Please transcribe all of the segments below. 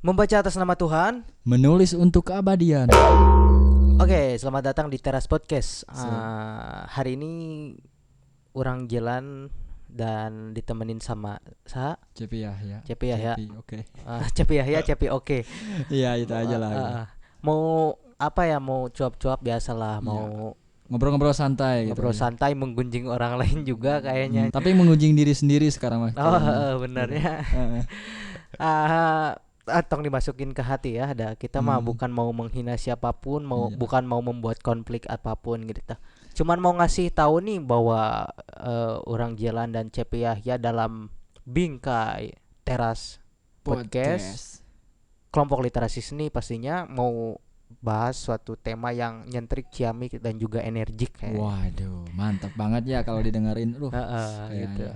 Membaca atas nama Tuhan. Menulis untuk keabadian. Oke, selamat datang di Teras Podcast. Hari ini orang jalan dan ditemenin sama Cepi Yahya. Cepi Yahya. Oke. Cepi Yahya, Cepi oke. Iya, itu aja lah. Mau apa ya? Mau cuap-cuap biasalah. Mau ngobrol-ngobrol santai gitu. ngobrol santai, menggunjing orang lain juga kayaknya. Tapi mengunjing diri sendiri sekarang mah. Benarnya. Tong dimasukin ke hati ya. Kita mah bukan mau menghina siapapun, bukan mau membuat konflik apapun gitu. Cuman mau ngasih tahu nih bahwa orang Jalan dan Cepi Yahya dalam Bingkai Teras Podcast kelompok literasi seni pastinya mau bahas suatu tema yang nyentrik, ciamik dan juga energik kayak. Waduh, mantap banget ya kalau didengerin. Gitu.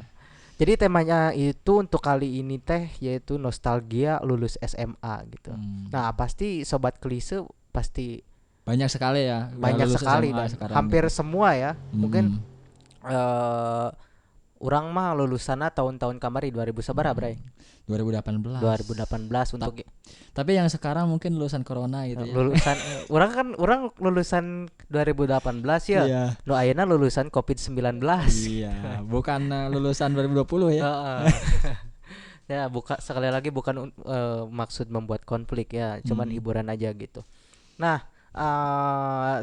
Jadi temanya itu untuk kali ini yaitu nostalgia lulus SMA gitu. Nah, pasti sobat klise pasti banyak sekali ya. Banyak sekali dan hampir gitu. Semua ya. Mungkin orang mah lulusannya tahun-tahun kamari 2000 sabaraha, Bray? 2018 untuk tapi yang sekarang mungkin lulusan corona gitu ya. Lulusan orang lulusan 2018 ya. Iya. No ayeuna lulusan COVID-19. Iya, bukan lulusan 2020 ya. Ya, sekali lagi bukan maksud membuat konflik ya, cuman hiburan aja gitu. Nah,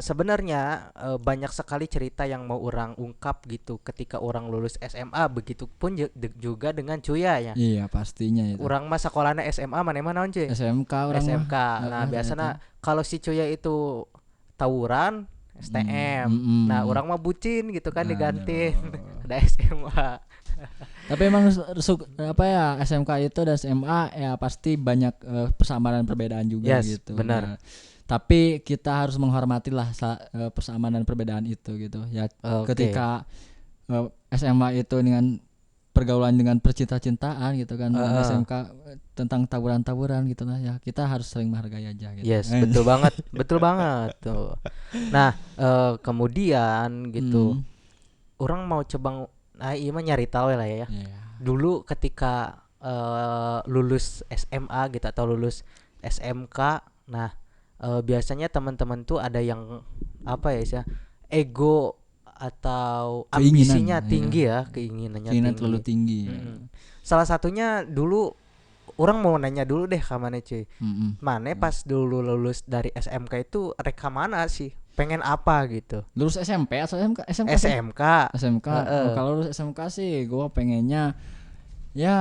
sebenarnya banyak sekali cerita yang mau orang ungkap gitu ketika orang lulus SMA, begitupun juga dengan Cuya ya. Iya, pastinya itu. Orang mah sekolahnya SMA, mana cuy? SMK orang SMK. Nah, biasanya kalau si Cuya itu tawuran STM. Nah, orang mah bucin gitu kan diganti ada SMA. Tapi emang apa ya, SMK itu dan SMA ya pasti banyak persamaan dan perbedaan juga gitu. Benar. Nah, tapi kita harus menghormati lah persamaan dan perbedaan itu gitu ya. Ketika SMA itu dengan pergaulan dengan percinta-cintaan gitu kan, SMK tentang tawuran-tawuran gitu lah ya, kita harus saling menghargai aja gitu. Yes, betul banget tuh. Nah, kemudian gitu orang mau coba iya mah nyari tahu lah ya. Dulu ketika lulus SMA gitu atau lulus SMK, nah biasanya teman-teman tuh ada yang apa ya, ego atau ambisinya tinggi ya, keinginannya terlalu tinggi. Salah satunya dulu orang mau nanya dulu deh ke mana cuy. Mana pas dulu lulus dari SMK itu reka mana sih? Pengen apa gitu? Lulus SMP atau SMK? SMK. Kalau lulus SMK sih gue pengennya ya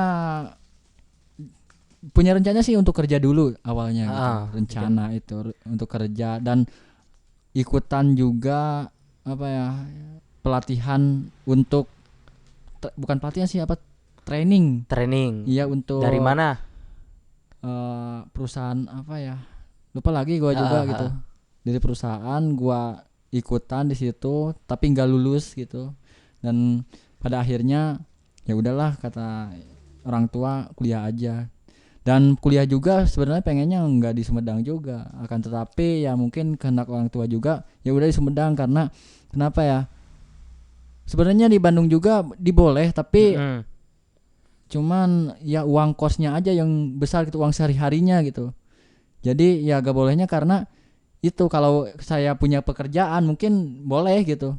punya rencana sih untuk kerja dulu awalnya gitu. Rencana itu untuk kerja dan ikutan juga apa ya, pelatihan untuk bukan pelatihan sih, apa, training. Iya, untuk dari mana? Perusahaan apa ya? Lupa lagi gue juga gitu. Dari perusahaan gue ikutan di situ tapi nggak lulus gitu. Dan pada akhirnya ya udahlah, kata orang tua kuliah aja. Dan kuliah juga sebenarnya pengennya nggak di Sumedang juga, akan tetapi ya mungkin kehendak orang tua juga ya udah di Sumedang, karena kenapa ya, sebenarnya di Bandung juga diboleh tapi cuman ya uang kosnya aja yang besar gitu, uang sehari-harinya gitu. Jadi ya gak bolehnya karena itu, kalau saya punya pekerjaan mungkin boleh gitu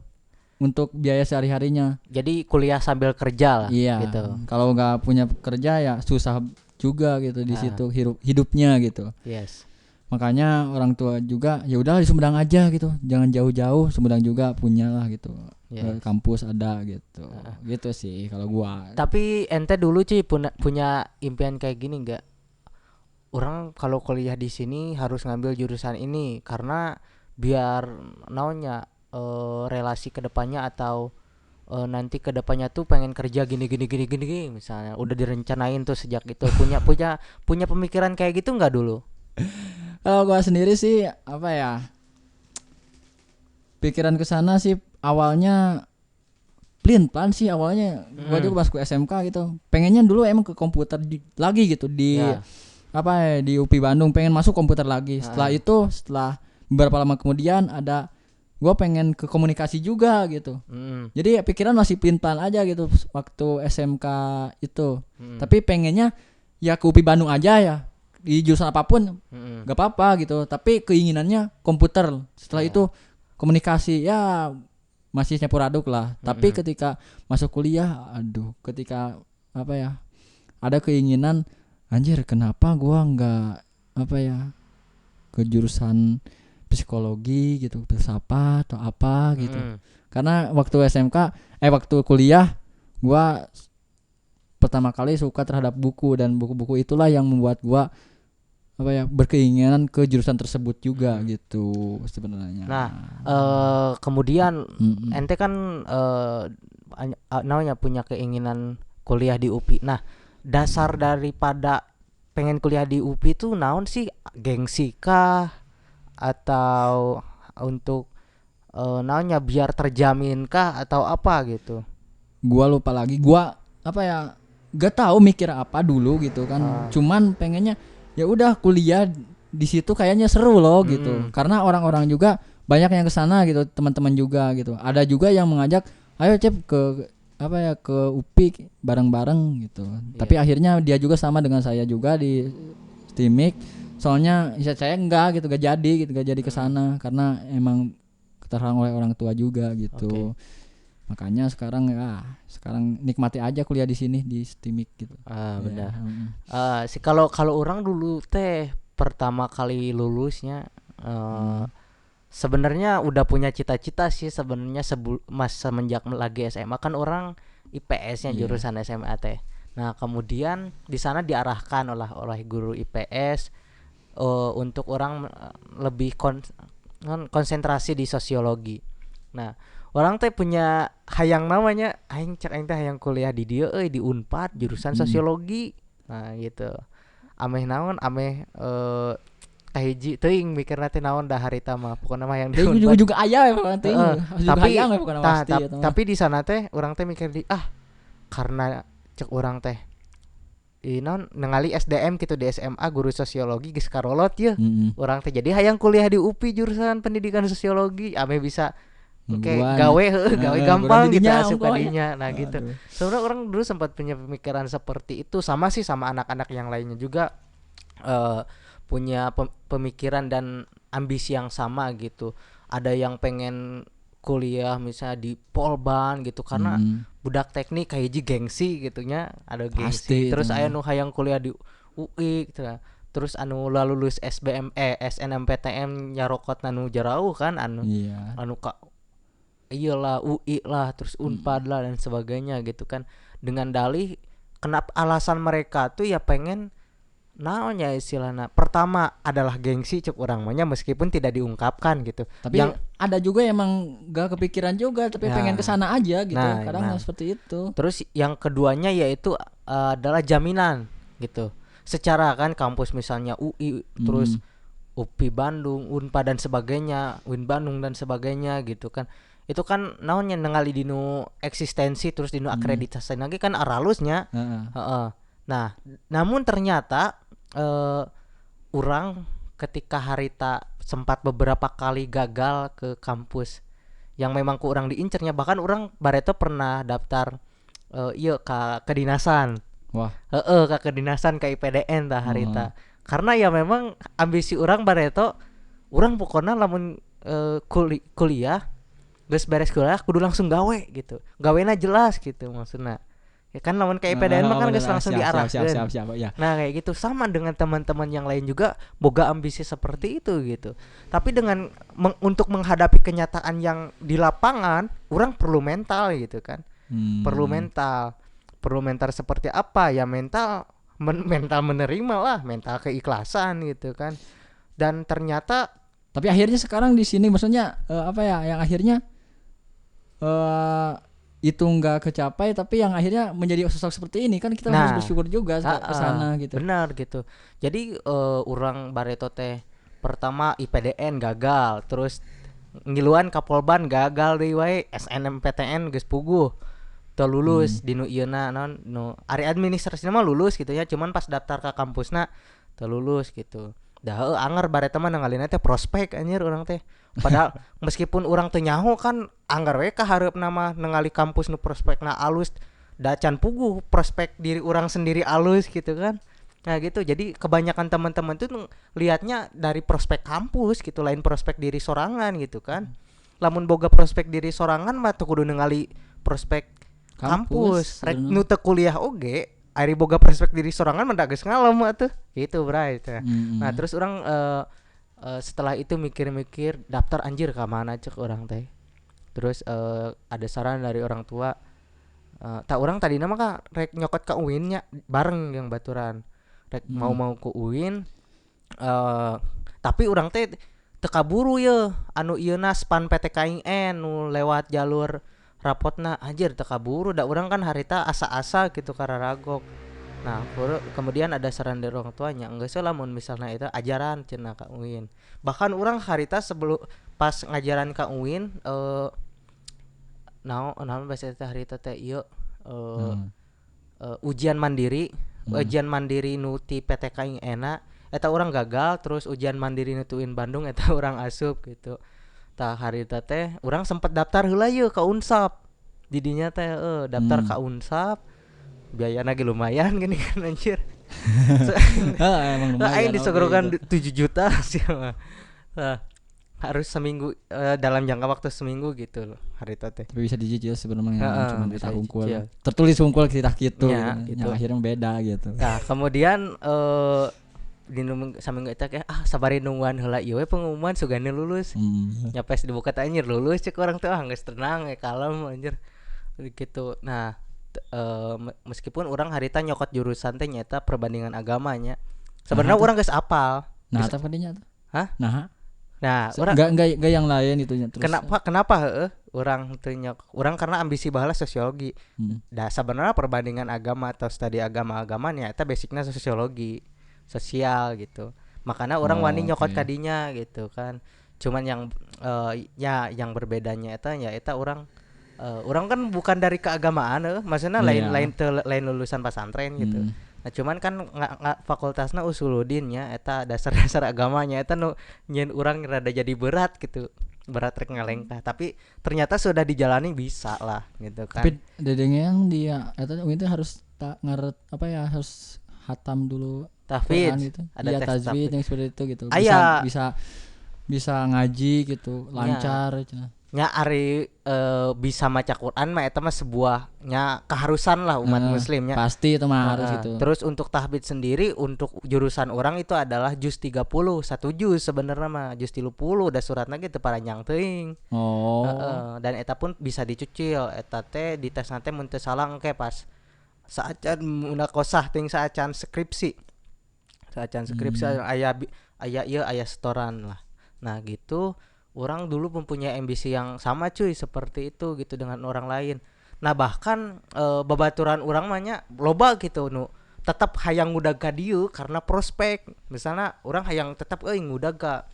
untuk biaya sehari-harinya. Jadi kuliah sambil kerja lah. Iya, gitu. Kalau nggak punya pekerja ya susah juga gitu di situ hidupnya gitu. Yes. Makanya orang tua juga ya udah di Sumedang aja gitu, jangan jauh-jauh. Sumedang juga punya lah gitu. Yes. Kampus ada gitu. Gitu sih kalau gua. Tapi ente dulu sih punya impian kayak gini nggak? Orang kalau kuliah di sini harus ngambil jurusan ini karena biar naunya relasi kedepannya atau nanti kedepannya tuh pengen kerja gini misalnya udah direncanain tuh sejak itu, punya pemikiran kayak gitu nggak dulu? Kalau gua sendiri sih apa ya, pikiran kesana sih awalnya plan sih awalnya. Gua juga masuk SMK gitu, pengennya dulu emang ke komputer lagi gitu di apa ya, di UPI Bandung, pengen masuk komputer lagi. Setelah beberapa lama kemudian ada gue pengen ke komunikasi juga gitu. Jadi pikiran masih plan aja gitu waktu SMK itu. Tapi pengennya ya ke UPI Bandung aja ya. di jurusan apapun nggak apa-apa gitu, tapi keinginannya komputer, setelah itu komunikasi ya masih campur aduk lah. Tapi ketika masuk kuliah, aduh, ketika apa ya, ada keinginan, anjir kenapa gua nggak apa ya ke jurusan psikologi gitu, filsafat atau apa gitu. Karena waktu waktu kuliah gua pertama kali suka terhadap buku, dan buku-buku itulah yang membuat gua apa ya berkeinginan ke jurusan tersebut juga gitu sebenarnya. Nah, kemudian ente kan namanya punya keinginan kuliah di UPI. Nah, dasar daripada pengen kuliah di UPI itu naon sih? Gengsi kah atau untuk naonnya biar terjamin kah atau apa gitu? Gua lupa lagi, gua apa ya gak tahu mikir apa dulu gitu kan. Cuman pengennya ya udah kuliah di situ kayaknya seru loh gitu. Karena orang-orang juga banyak yang kesana gitu, teman-teman juga gitu. Ada juga yang mengajak, ayo Cep ke apa ya ke UPI bareng-bareng gitu. Tapi akhirnya dia juga sama dengan saya juga di STIMIK. Soalnya saya enggak gitu, gak jadi kesana karena emang terhalang oleh orang tua juga gitu. Makanya sekarang nikmati aja kuliah di sini di STIMIK gitu. Benar. Kalau orang dulu teh pertama kali lulusnya sebenarnya udah punya cita-cita sih sebenarnya semenjak lagi SMA kan orang IPS-nya jurusan SMA teh. Nah, kemudian di sana diarahkan oleh guru IPS untuk orang lebih konsentrasi di sosiologi. Nah, orang teh punya hayang namanya aing cek aing teh hayang kuliah di dieu di Unpad jurusan sosiologi. Nah, gitu. Ameh naon kahiji teuing mikirna teh naon dah harita mah pokona mah yang di Unpad juga aya emang teuing. Tapi di sana teh orang teh mikir karena cek orang teh naon ningali SDM gitu di SMA guru sosiologi geus karolot ya. Orang teh jadi hayang kuliah di UPI jurusan pendidikan sosiologi ameh bisa gawe gampang gitu asup kadinya. Nah gitu. Sebenarnya orang dulu sempat punya pemikiran seperti itu, sama anak-anak yang lainnya juga punya pemikiran dan ambisi yang sama gitu. Ada yang pengen kuliah misalnya di Polban gitu karena budak teknik kayak gengsi gitunya, ada gengsi. Terus aya nu hayang kuliah di UI gitu. Terus anu lulus SNMPTN nyarokot anu jarauh kan anu iyalah UI lah, terus Unpad lah dan sebagainya gitu kan, dengan dalih kenapa alasan mereka tuh ya pengen naonnya istilahnya pertama adalah gengsi cek orang maunya meskipun tidak diungkapkan gitu. Tapi yang ada juga emang gak kepikiran juga tapi pengen kesana aja gitu. Kadang seperti itu. Terus yang keduanya yaitu adalah jaminan gitu. Secara kan kampus misalnya UI terus UPI Bandung, Unpad dan sebagainya, UIN Bandung dan sebagainya gitu kan. Itu kan naonnya ningali dinu eksistensi terus dinu akreditasi lagi kan aralusnya. Nah, namun ternyata orang ketika harita sempat beberapa kali gagal ke kampus yang memang ku orang diincernya, bahkan orang bareto pernah daftar ke kedinasan. Wah. Ke kedinasan ke IPDN tah harita. Karena ya memang ambisi orang bareto, orang pokoknya lamun kuliah geus beres kuliah kudu langsung gawe gitu. Gawena jelas gitu maksudnya. Ya kan lawan kayak IPDN mah kan geus langsung diarahkeun. Ya. Nah, kayak gitu sama dengan teman-teman yang lain juga boga ambisi seperti itu gitu. Tapi dengan untuk menghadapi kenyataan yang di lapangan, orang perlu mental gitu kan. Perlu mental seperti apa? Ya mental menerima lah, mental keikhlasan gitu kan. Dan ternyata tapi akhirnya sekarang di sini maksudnya yang akhirnya itu enggak kecapai tapi yang akhirnya menjadi sosok seperti ini kan kita harus bersyukur juga ke sana gitu. Benar gitu. Jadi orang bareto teh pertama IPDN gagal, terus ngiluan ka Polban gagal deui wae, SNMPTN geus puguh. Teu lulus di nu ieuna naon nu ari administrasi mah lulus gitu ya, cuman pas daftar ka kampusna teu lulus gitu. Dah anger bareto mah nangalina teh prospek anjir urang teh. Padahal meskipun orang teu nyaho kan anggar we ka hareupna mah ningali kampus nu prospekna alus da can puguh prospek diri orang sendiri alus gitu kan. Nah gitu, jadi kebanyakan teman-teman tuh lihatnya dari prospek kampus gitu, lain prospek diri sorangan gitu kan. Lamun boga prospek diri sorangan mah tuh kudu ningali prospek kampus. Rek nu teu kuliah oge, ari boga prospek diri sorangan mah da geus ngalem atuh. Gitu bray teh. Nah terus orang setelah itu mikir-mikir daftar anjir ka mana cek orang teh. Terus ada saran dari orang tua, tak orang tadi nama kak rek nyokot ke UIN nya bareng yang baturan rek mau ke UIN, tapi orang teh teka buru ya anu ieu na span PTKIN nu lewat jalur rapotna anjir teka buru da orang kan harita asa-asa gitu kararagok. Nah kemudian ada saran dari orang tuanya enggak sih lamun misalnya itu ajaran cenah ka UIN, bahkan orang harita sebelum pas ngajaran ka UIN naon bahasa teh harita teh ieu ujian mandiri nu ti PTKIN eta orang gagal, terus ujian mandiri nu tuin Bandung eta orang asup gitu. Tah harita teh orang sempat daftar heula yeuh ka Unsap. Didinya teh daftar ka Unsap. Biayana ge lumayan gini kan anjir. Emang lumayan. Aing disogorokan 7 juta sih mah. Harus seminggu dalam jangka waktu seminggu gitu loh harita teh. Tapi bisa dicicil sebenarnya cuma kita hungkul. Tertulis hungkul kita gitu. Ya, gitu. Akhirnya beda gitu. Nah, kemudian di saminggu eta kayak sabari nungguan heula ieu we pengumuman sugana lulus. Nyampe dibuka teh anjir lulus cek orang teh geus tenang kalem anjir. Gitu. Nah, meskipun orang harita nyokot jurusan teh nyata perbandingan agamanya. Sebenarnya orang geus apal. Nah, eta kadinya tuh. Hah? Nah, orang enggak yang lain itunya terus. Kenapa orang teu orang karena ambisi baheula sosiologi. Da sebenarnya perbandingan agama atau studi agama-agamanya eta basicnya sosiologi, sosial gitu. Makanya orang wani nyokot kadinya gitu kan. Cuman yang yang berbedanya eta orang kan bukan dari keagamaan maksudnya lain lulusan pesantren gitu. Nah cuman kan fakultasna Usuluddin nya eta dasar-dasar agamanya eta nu nyeun urang rada jadi berat gitu. Berat rek ngalengkah, tapi ternyata sudah dijalani bisa lah gitu kan. Tapi dedengnya yang dia eta itu harus harus hatam dulu tahfidz gitu. Ada tajwid yang seperti itu gitu. Bisa ngaji gitu, lancar nya ari bisa maca Quran mah eta mah sebuahnya keharusan lah umat muslimnya. Pasti itu mah harus gitu. Terus untuk tahfidz sendiri untuk jurusan orang itu adalah juz 30, 1 juz sebenarnya mah juz 30 da suratna ge teu paranjang teuing. Dan eta pun bisa dicucil eta teh di tes teh mun teu salah engke pas saacan munaqosah ting saacan skripsi. Saacan skripsi aya setoran lah. Nah gitu. Orang dulu mempunyai ambisi yang sama cuy seperti itu gitu dengan orang lain. Nah bahkan babaturan orang mahnya loba gitu nu tetap hayang ngudag ka dieu karena prospek. Misalnya orang hayang tetap ngudag ka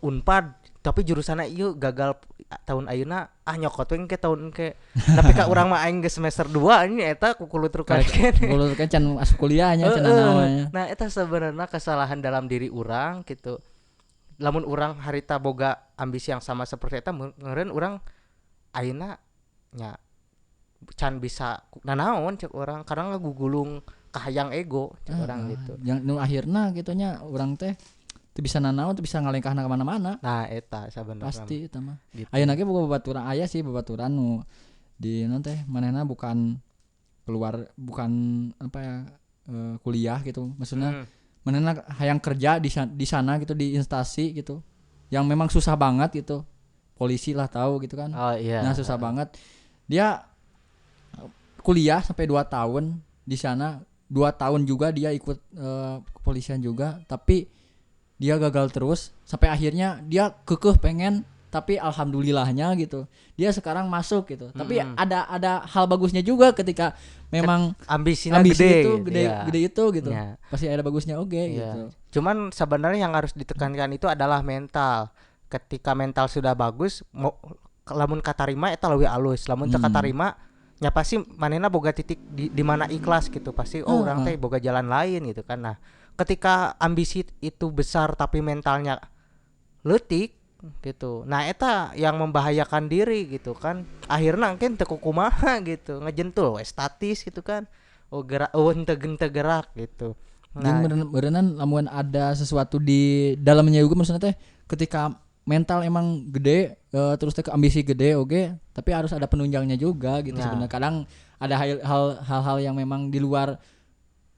Unpad tapi jurusanna ieu gagal tahun ayeuna nyokot we ke tahun ke. Tapi ka urang mah aing geus semester 2 ini eta kukulutrukan can asup kuliahnya cenah namanya. Nah eta sebenarnya kesalahan dalam diri urang gitu. Lamun urang harita boga ambisi yang sama seperti eta meureun urang ayeuna nya can bisa nanaon cek urang karena ngagugulung kahayang ego cek urang gitu. Yang nu akhirna gitunya urang teh teu bisa nanaon teu bisa ngalengkahna ka mana-mana. Nah eta sabenerna pasti eta mah. Gitu. Ayeuna ge boga babaturan aya sih babaturan nu di naon teh manehna bukan kuliah gitu. Maksudnya manehna hayang kerja di sana gitu di instansi gitu yang memang susah banget gitu, polisi lah tahu gitu kan. Nah susah banget dia kuliah sampai 2 tahun di sana, 2 tahun juga dia ikut kepolisian juga tapi dia gagal terus sampai akhirnya dia kekeh pengen, tapi alhamdulillahnya gitu dia sekarang masuk gitu. Tapi ada hal bagusnya juga ketika memang ambisi gede itu gitu. Pasti ada bagusnya gitu. Cuman sebenarnya yang harus ditekankan itu adalah mental. Ketika mental sudah bagus, lamun katarima eta leuwih alus. Lamun teu katarima nya pasti manehna boga titik di mana ikhlas gitu. Pasti urang teh boga jalan lain gitu kan. Nah, ketika ambisi itu besar tapi mentalnya leutik gitu. Nah eta yang membahayakan diri gitu kan. Akhirnya mungkin teu kumaha gitu, ngejentul we statis gitu kan. gerak henteu gerak gitu. Jeung berenang lamun ada sesuatu di dalamnya juga maksudnya teh ketika mental emang gede terus teh ambisi gede oke tapi harus ada penunjangnya juga gitu sebenarnya. Kadang ada hal-hal yang memang di luar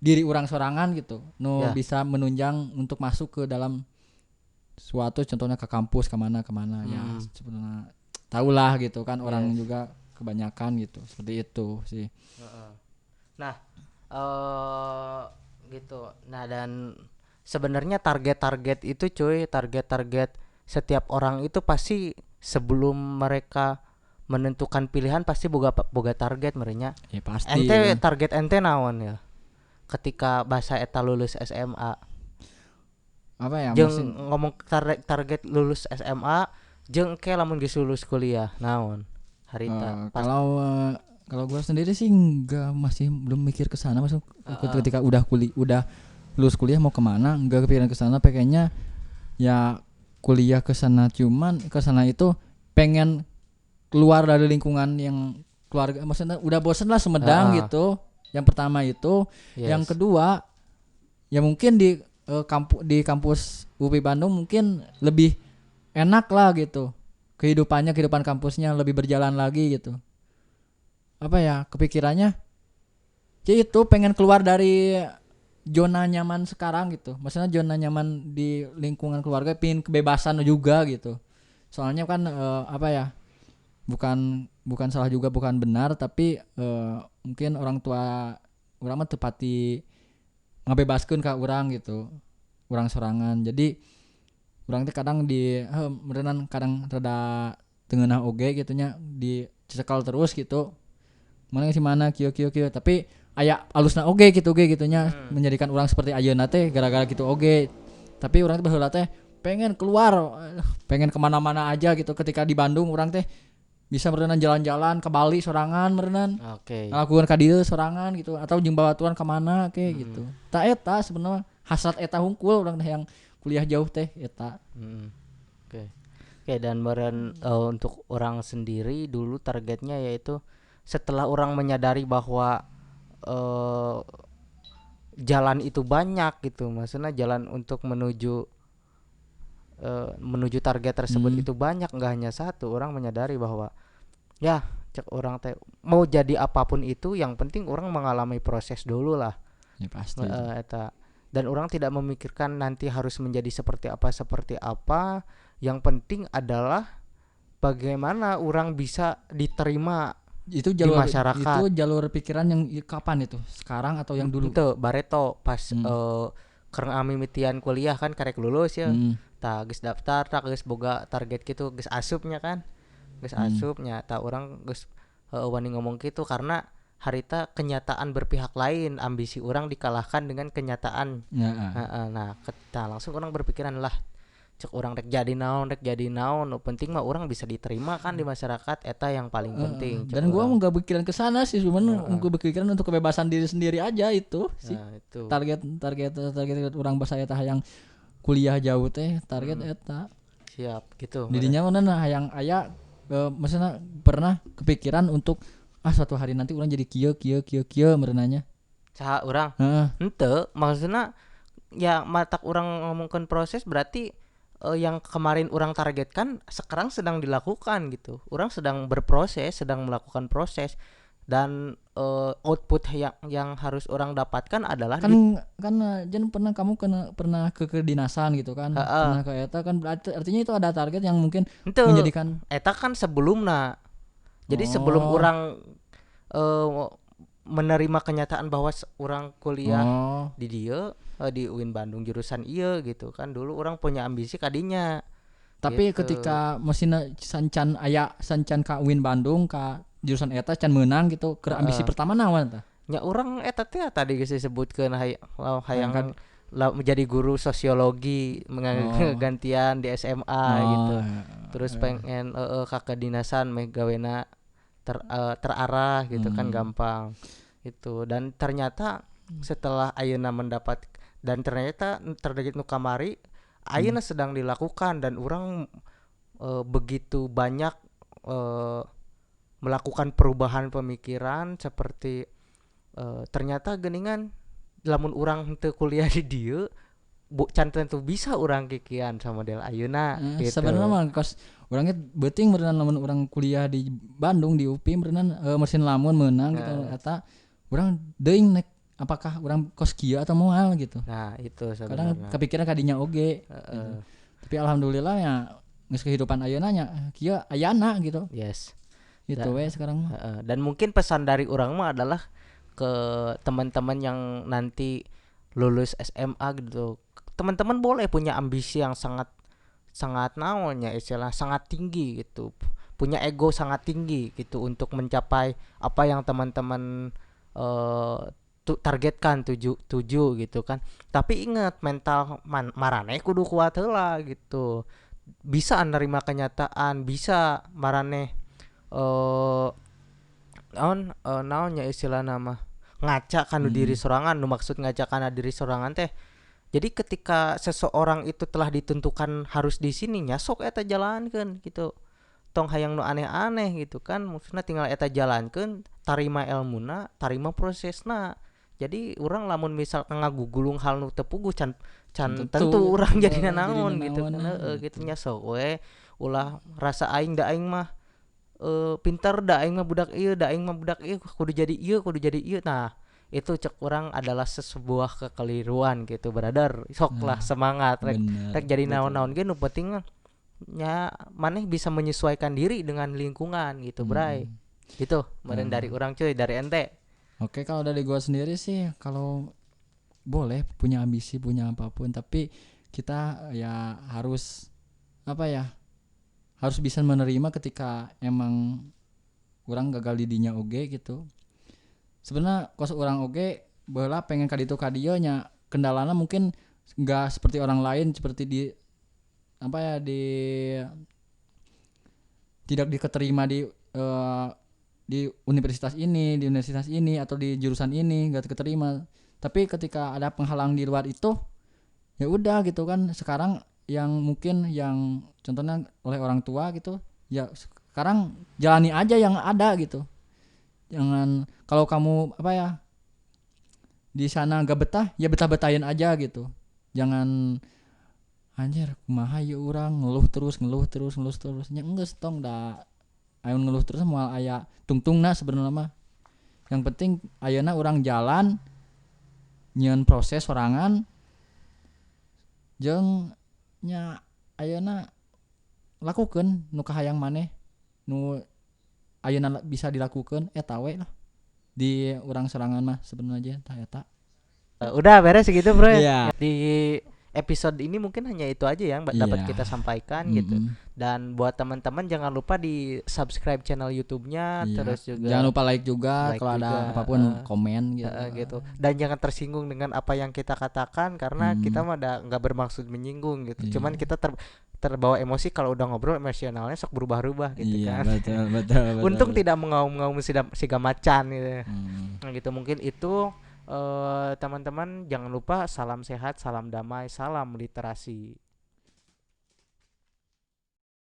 diri orang sorangan gitu bisa menunjang untuk masuk ke dalam suatu, contohnya ke kampus kemana ya sebenarnya tahulah gitu kan orang juga kebanyakan gitu seperti itu sih. Nah gitu. Nah dan sebenarnya target-target itu cuy, target-target setiap orang itu pasti sebelum mereka menentukan pilihan pasti boga target merenya. Ya pasti. Ente target ente naon ya? Ketika bahasa eta lulus SMA. Apa ya? Jeung ngomong target lulus SMA jeung ke lamun geus lulus kuliah naon? Harita. Kalau gue sendiri sih masih belum mikir ke sana masuk ketika udah lulus kuliah mau kemana, enggak kepikiran ke sana, pengennya ya kuliah ke sana, cuman ke sana itu pengen keluar dari lingkungan yang keluarga, maksudnya udah bosen lah Sumedang gitu. Yang pertama itu, yang kedua ya mungkin di kampus UPI Bandung mungkin lebih enak lah gitu. Kehidupan kampusnya lebih berjalan lagi gitu. Apa ya kepikirannya ya itu pengen keluar dari zona nyaman sekarang gitu, maksudnya zona nyaman di lingkungan keluarga, pengen kebebasan juga gitu. Soalnya kan apa ya bukan salah juga bukan benar, tapi mungkin orang tua orang mah tepati ngabebaskeun ka urang gitu, urang sorangan. Jadi urang teh kadang di meureunnan kadang rada teungeunah oge gitunya dicekal terus gitu. Mana sih mana kieu tapi aya alusna oge gitunya menjadikan orang seperti ayeuna teh gara-gara gitu oge. Tapi orang teh baheula teh pengen keluar, pengen kemana-mana aja gitu. Ketika di Bandung orang teh bisa berenang jalan-jalan ke Bali sorangan berenang, ngelakukan ka dieu sorangan gitu, atau jeung babaturan ka mana gitu. Ta eta sebenarnya hasrat eta hungkul orang teh yang kuliah jauh teh eta. Oke, dan meren untuk orang sendiri dulu targetnya yaitu setelah orang menyadari bahwa jalan itu banyak gitu, maksudnya jalan untuk menuju target tersebut itu banyak, nggak hanya satu. Orang menyadari bahwa ya cek orang teh mau jadi apapun itu yang penting orang mengalami proses dulu lah. Ya pasti. Eta. Dan orang tidak memikirkan nanti harus menjadi seperti apa. Yang penting adalah bagaimana orang bisa diterima itu di masyarakat. Itu jalur pikiran yang kapan itu? Sekarang atau yang dulu? Itu bareto pas kereng mimitian kuliah kan karek lulus ya. Tah geus daftar, tah geus boga target gitu, geus asupnya kan. Geus asupnya tah urang geus wani ngomong gitu karena harita kenyataan berpihak lain, ambisi orang dikalahkan dengan kenyataan. Nah, langsung orang berpikiran lah cek orang rek jadi naon penting mah orang bisa diterima kan di masyarakat, eta yang paling penting. Dan gua enggak berpikiran ke sana sih, cuman gua berpikiran untuk kebebasan diri sendiri aja itu sih. Itu. Target orang bahasa eta yang kuliah jauh teh target eta. Siap gitu. Didinya mana hayang aya maksudnya pernah kepikiran untuk suatu hari nanti orang jadi kieu merenanya. Saha urang? Henteu, maksudna ya matak urang ngomongkeun proses berarti yang kemarin orang targetkan sekarang sedang dilakukan gitu. Orang sedang berproses, sedang melakukan proses, dan output yang harus orang dapatkan adalah kan jen pernah ke kedinasan gitu kan. Pernah ke eta kan berarti artinya itu ada target yang mungkin menjadikan eta kan sebelumna. Jadi sebelum orang menerima kenyataan bahwa orang kuliah di dieu di UIN Bandung jurusan ieu gitu kan, dulu orang punya ambisi kadinya. Tapi gitu. Ketika mesin sancan ka UIN Bandung ka jurusan eta can menang gitu, ke ambisi pertama naon tah? Nya urang eta teh tadi geus disebutkeun hayang kan menjadi guru sosiologi gantian di SMA gitu. Terus pengen ka kedinasan meh gawena terarah gitu kan gampang. Itu dan ternyata setelah ayeuna mendapat dan ternyata target nu kamari ayeuna sedang dilakukan, dan orang begitu banyak melakukan perubahan pemikiran seperti ternyata geningan lamun urang teu kuliah di dieu can tentu bisa urang kikian sama model ayeuna gitu. Sebenarnya mah kos orangnya beuting berenang lamun orang kuliah di Bandung di UPI berenang mesin lamun menang gitu eta urang deui nek apakah orang kos kieu atau moal gitu. Nah, itu Kadang sebenarnya. kepikiran kadinya oge. Gitu. Tapi alhamdulillah ya geus kehidupan ayeuna nya kieu ayana gitu. Yes. Itu we sekarang mah. Dan mungkin pesan dari orang mah adalah ke teman-teman yang nanti lulus SMA gitu. Teman-teman boleh punya ambisi yang sangat naonnya istilah sangat tinggi gitu. Punya ego sangat tinggi gitu untuk mencapai apa yang teman-teman targetkan tuju gitu kan. Tapi ingat mental marane kudu kuat heula gitu. Bisa nerima kenyataan, bisa marane naonnya istilah nama ngaca kan diri sorangan. Nu maksud ngaca kana diri sorangan teh jadi ketika seseorang itu telah ditentukan harus di sininya sok eta jalankeun gitu, tong hayang nu aneh-aneh gitu kan, maksudna tinggal eta jalankeun, tarima ilmuna, tarima prosesna. Jadi urang lamun misal ngagugulung hal nu teu puguh can tentu urang jadina naon gitu kan. Gitu nya sok we ulah rasa aing da aing mah pintar da aing mah budak ieu kudu jadi ieu. Nah, itu cek orang adalah sebuah kekeliruan gitu, brother. Sok lah semangat rek jadi naon-naon ge nu penting nya maneh bisa menyesuaikan diri dengan lingkungan gitu, Bray. Gitu, meureun dari urang cuy, dari ente. Oke, kalau dari gua sendiri sih kalau boleh punya ambisi, punya apapun, tapi kita ya harus apa ya? Harus bisa menerima ketika emang orang gagal di dinya oge gitu. Sebenarnya kos orang oge baheula pengen ka ditu ka dieu nya kendalana mungkin enggak seperti orang lain seperti di apa ya tidak diketerima di universitas ini atau di jurusan ini enggak keterima. Tapi ketika ada penghalang di luar itu ya udah gitu kan. Sekarang yang mungkin yang contohnya oleh orang tua gitu ya sekarang jalani aja yang ada gitu. Jangan kalau kamu apa ya di sana gak betah ya betah-betahin aja gitu. Jangan anjir kumaha ieu urang ngeluh terus nya geus tong da ayeuna ngeluh terus moal aya tungtungna sebenarnya mah. Yang penting ayeuna urang jalan nyieun proses sorangan jeung nya ayeuna lakukeun nu kahayang maneh nu ayeuna bisa dilakukeun eta we lah di urang sorangan mah sebenarnya tah eta. Udah beres segitu, Bro. Yeah. Di episode ini mungkin hanya itu aja yang dapat kita sampaikan gitu. Dan buat teman-teman jangan lupa di subscribe channel YouTube-nya, terus juga jangan lupa like juga kalau ada apapun komen gitu. Dan jangan tersinggung dengan apa yang kita katakan karena kita mah nggak bermaksud menyinggung gitu. Cuman kita terbawa emosi kalau udah ngobrol emosionalnya sok berubah-ubah gitu kan. Betul. Untung tidak mengaum-ngaum siga macan gitu. Nah, gitu mungkin itu teman-teman jangan lupa salam sehat, salam damai, salam literasi.